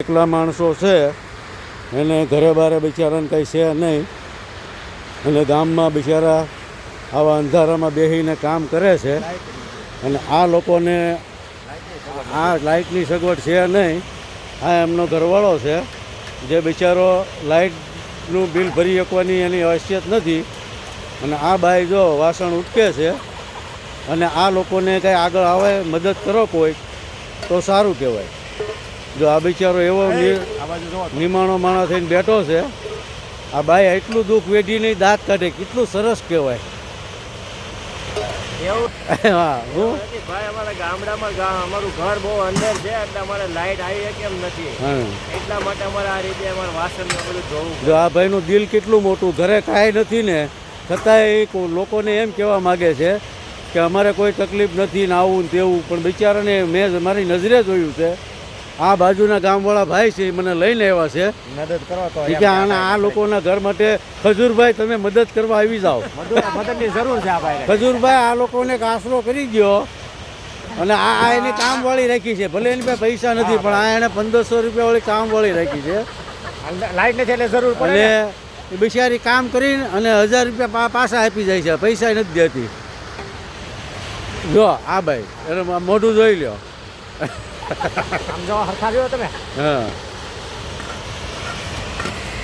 એકલા માણસો છે એને ઘરે બારે બિચારાને કંઈ છે નહીં, અને ગામમાં બિચારા આવા અંધારામાં બેસીને કામ કરે છે. અને આ લોકોને આ લાઇટની સગવડ છે નહીં. આ એમનો ઘરવાળો છે જે બિચારો લાઇટનું બિલ ભરી શકવાની એની હૈસિયત નથી, અને આ બાઈ જો વાસણ ઉટકે છે. અને આ લોકોને કંઈ આગળ આવે મદદ કરો કોઈ તો સારું કહેવાય. જો આ બિચારો એવો નિમાણો માણસ થઈને બેઠો છે, આ બાઈ એટલું દુઃખ વેઠીને દાંત કાઢે, કેટલું સરસ કહેવાય. હા ભાઈ અમારા ગામડામાં અમારું ઘર બહુ અંદર છે એટલે અમારે લાઈટ આવી કેમ નથી, એટલા માટે અમારે આ રીતે અમારે વાસણ બધું જોવું. જો આ ભાઈનું દિલ કેટલું મોટું, ઘરે કાંઈ નથી ને છતાંય લોકોને એમ કહેવા માગે છે કે અમારે કોઈ તકલીફ નથી ને આવું ને તેવું. પણ બિચારાને મેં મારી નજરે જોયું છે. આ બાજુના ગામવાળા ભાઈ છે મને લઈને આવ્યા છે મદદ કરવા, તો કે આ લોકોના ઘર માટે ખજૂરભાઈ તમે મદદ કરવા આવી જાઓ. મદદની જરૂર છે. આ ભાઈ ખજૂરભાઈ આ લોકોને આશરો કરી ગયો, અને આ એની કામવાળી રાખી છે. ભલે એની પાસે પૈસા નથી પણ આ એને 1500 રૂપિયા વાળી કામવાળી રાખી છે. લાઈટ નથી એટલે જરૂર પડે. અને એ બિચારી કામ કરીને અને 1000 રૂપિયા પાછા આપી જાય છે, પૈસા નથી દેતી. જો આ ભાઈ એને મોઢું જોઈ લ્યો. આમ જો હરખા જો તમે. હા.